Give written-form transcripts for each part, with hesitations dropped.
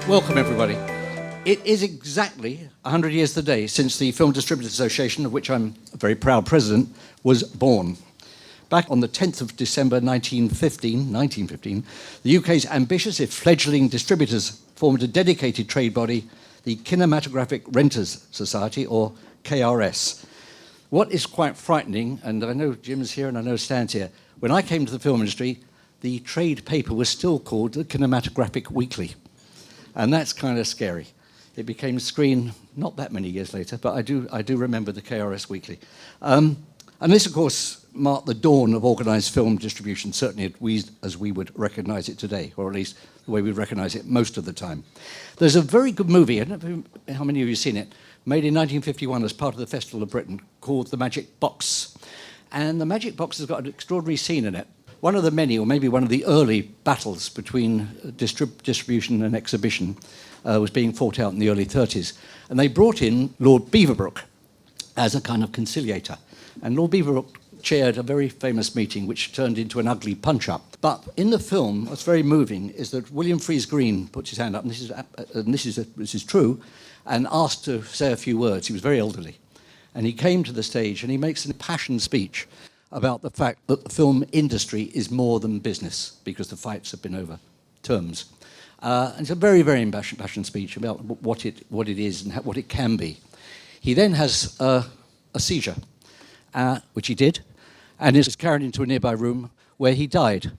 Welcome, everybody. It is exactly 100 years today since the Film Distributors Association, of which I'm a very proud president, was born. Back on the 10th of December 1915, the UK's ambitious, if fledgling, distributors formed a dedicated trade body, the Kinematographic Renters Society, or KRS. What is quite frightening, and I know Jim's here and I know Stan's here, when I came to the film industry, the trade paper was still called the Kinematographic Weekly. And that's kind of scary. It became Screen not that many years later, but I do remember the KRS Weekly. And this, of course, marked the dawn of organised film distribution, certainly as we would recognise it today, or at least the way we recognise it most of the time. There's a very good movie, I don't know how many of you have seen it, made in 1951 as part of the Festival of Britain, called The Magic Box. And The Magic Box has got an extraordinary scene in it. One of the many, or maybe one of the early battles between distribution and exhibition was being fought out in the early 30s. And they brought in Lord Beaverbrook as a kind of conciliator. And Lord Beaverbrook chaired a very famous meeting which turned into an ugly punch-up. But in the film, what's very moving is that William Freeze Green puts his hand up, and this is true, and asked to say a few words. He was very elderly. And he came to the stage and he makes an impassioned speech about the fact that the film industry is more than business, because the fights have been over terms. And it's a very, very impassioned speech about what it is and what it can be. He then has a seizure, which he did, and is carried into a nearby room where he died.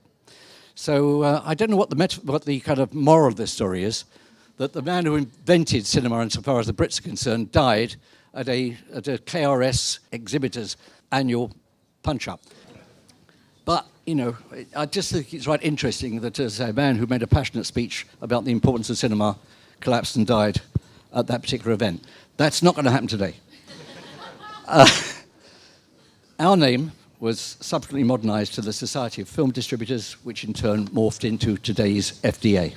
So I don't know what the kind of moral of this story is, that the man who invented cinema, insofar as the Brits are concerned, died at a KRS exhibitor's annual punch-up. But, you know, I just think it's right interesting that as a man who made a passionate speech about the importance of cinema collapsed and died at that particular event. That's not going to happen today. Our name was subsequently modernised to the Society of Film Distributors, which in turn morphed into today's FDA.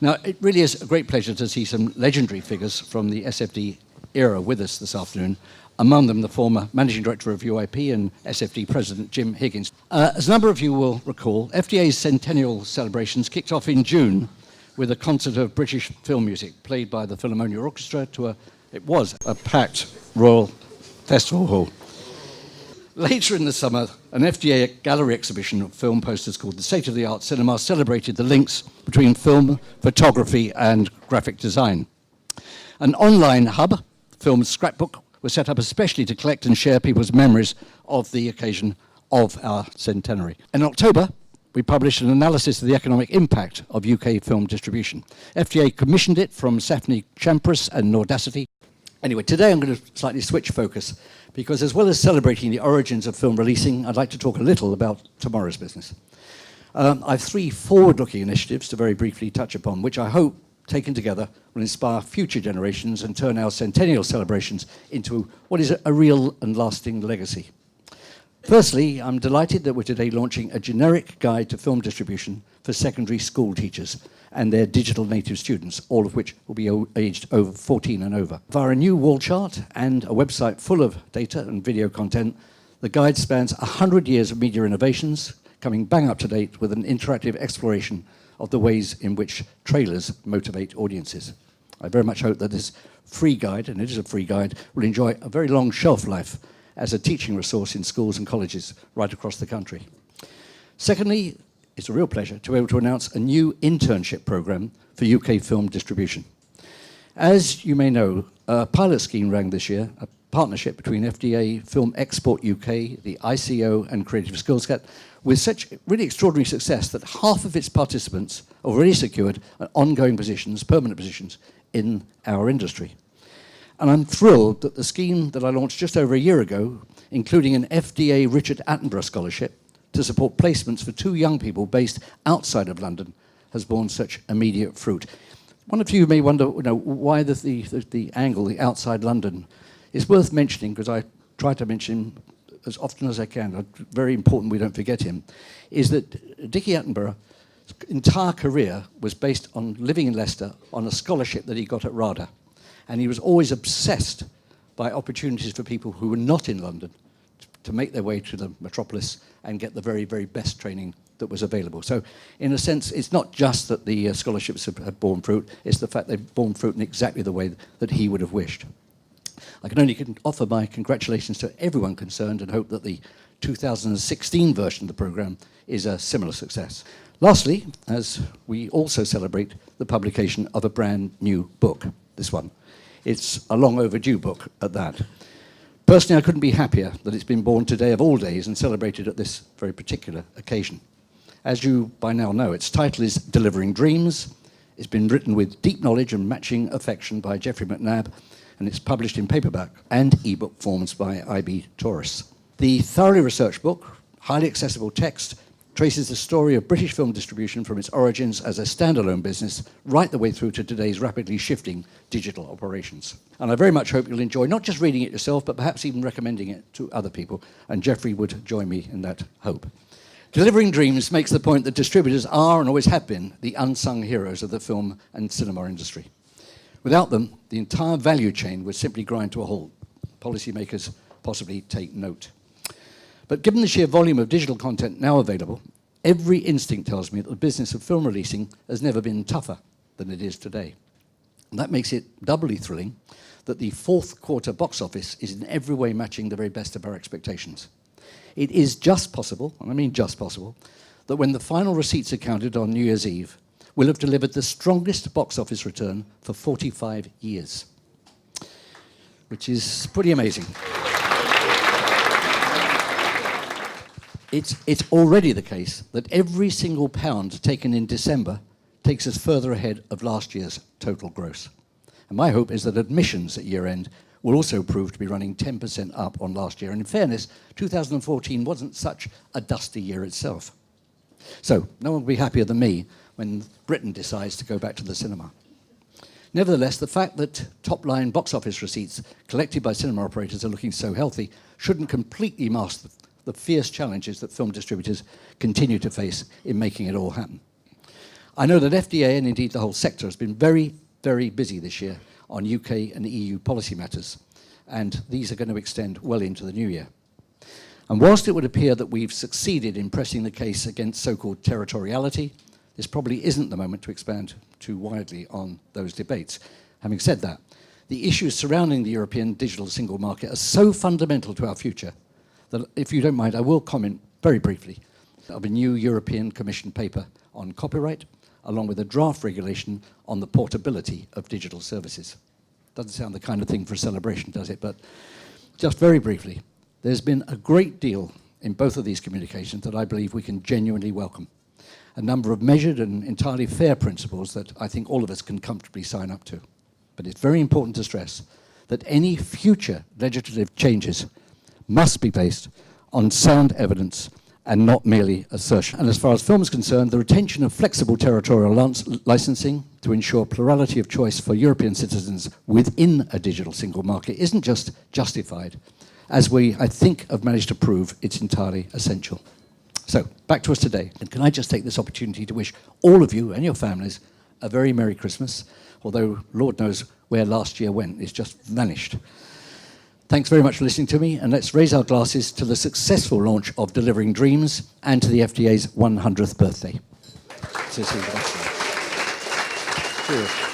Now, it really is a great pleasure to see some legendary figures from the SFD era with us this afternoon, among them the former Managing Director of UIP and SFD President Jim Higgins. As a number of you will recall, FDA's centennial celebrations kicked off in June with a concert of British film music played by the Philharmonia Orchestra it was a packed Royal Festival Hall. Later in the summer, an FDA gallery exhibition of film posters called The State of the Art Cinema celebrated the links between film, photography and graphic design. An online hub, Film Scrapbook, was set up especially to collect and share people's memories of the occasion of our centenary. In October, we published an analysis of the economic impact of UK film distribution. FDA commissioned it from Safni Champras and Nordacity. Anyway, today I'm going to slightly switch focus, because as well as celebrating the origins of film releasing, I'd like to talk a little about tomorrow's business. I have three forward-looking initiatives to very briefly touch upon, which I hope, taken together, will inspire future generations and turn our centennial celebrations into what is a real and lasting legacy. Firstly, I'm delighted that we're today launching a generic guide to film distribution for secondary school teachers and their digital native students, all of which will be aged over 14 and over. Via a new wall chart and a website full of data and video content, the guide spans 100 years of media innovations, coming bang up to date with an interactive exploration of the ways in which trailers motivate audiences. I very much hope that this free guide, and it is a free guide, will enjoy a very long shelf life as a teaching resource in schools and colleges right across the country. Secondly, it's a real pleasure to be able to announce a new internship programme for UK film distribution. As you may know, a pilot scheme ran this year, a partnership between FDA, Film Export UK, the ICO and Creative Skills Cat, with such really extraordinary success that half of its participants already secured ongoing positions, permanent positions, in our industry. And I'm thrilled that the scheme that I launched just over a year ago, including an FDA Richard Attenborough Scholarship to support placements for 2 young people based outside of London, has borne such immediate fruit. One of you may wonder, why the angle, the outside London. It's worth mentioning, because I try to mention him as often as I can, very important we don't forget him, is that Dickie Attenborough's entire career was based on living in Leicester on a scholarship that he got at RADA. And he was always obsessed by opportunities for people who were not in London to make their way to the metropolis and get the very, very best training that was available. So in a sense, it's not just that the scholarships have borne fruit, it's the fact they've borne fruit in exactly the way that he would have wished. I can only offer my congratulations to everyone concerned and hope that the 2016 version of the programme is a similar success. Lastly, as we also celebrate the publication of a brand new book, this one. It's a long overdue book at that. Personally, I couldn't be happier that it's been born today of all days and celebrated at this very particular occasion. As you by now know, its title is Delivering Dreams. It's been written with deep knowledge and matching affection by Geoffrey McNabb, and it's published in paperback and ebook forms by IB Tauris. The thoroughly researched book, highly accessible text, traces the story of British film distribution from its origins as a standalone business right the way through to today's rapidly shifting digital operations. And I very much hope you'll enjoy not just reading it yourself, but perhaps even recommending it to other people, and Geoffrey would join me in that hope. Delivering Dreams makes the point that distributors are and always have been the unsung heroes of the film and cinema industry. Without them, the entire value chain would simply grind to a halt. Policymakers possibly take note. But given the sheer volume of digital content now available, every instinct tells me that the business of film releasing has never been tougher than it is today. And that makes it doubly thrilling that the fourth quarter box office is in every way matching the very best of our expectations. It is just possible, and I mean just possible, that when the final receipts are counted on New Year's Eve, we'll have delivered the strongest box office return for 45 years, which is pretty amazing. It's already the case that every single pound taken in December takes us further ahead of last year's total gross. And my hope is that admissions at year end will also prove to be running 10% up on last year. And in fairness, 2014 wasn't such a dusty year itself. So no one will be happier than me when Britain decides to go back to the cinema. Nevertheless, the fact that top-line box office receipts collected by cinema operators are looking so healthy shouldn't completely mask the fierce challenges that film distributors continue to face in making it all happen. I know that FDA and indeed the whole sector has been very, very busy this year on UK and EU policy matters, and these are going to extend well into the new year. And whilst it would appear that we've succeeded in pressing the case against so-called territoriality, this probably isn't the moment to expand too widely on those debates. Having said that, the issues surrounding the European digital single market are so fundamental to our future that, if you don't mind, I will comment very briefly of a new European Commission paper on copyright, along with a draft regulation on the portability of digital services. Doesn't sound the kind of thing for a celebration, does it? But just very briefly, there's been a great deal in both of these communications that I believe we can genuinely welcome. A number of measured and entirely fair principles that I think all of us can comfortably sign up to. But it's very important to stress that any future legislative changes must be based on sound evidence and not merely assertion. And as far as film is concerned, the retention of flexible territorial licensing to ensure plurality of choice for European citizens within a digital single market isn't just justified, as we, I think, have managed to prove it's entirely essential. So, back to us today. And can I just take this opportunity to wish all of you and your families a very Merry Christmas, although Lord knows where last year went, it's just vanished. Thanks very much for listening to me, and let's raise our glasses to the successful launch of Delivering Dreams and to the FDA's 100th birthday. Cheers.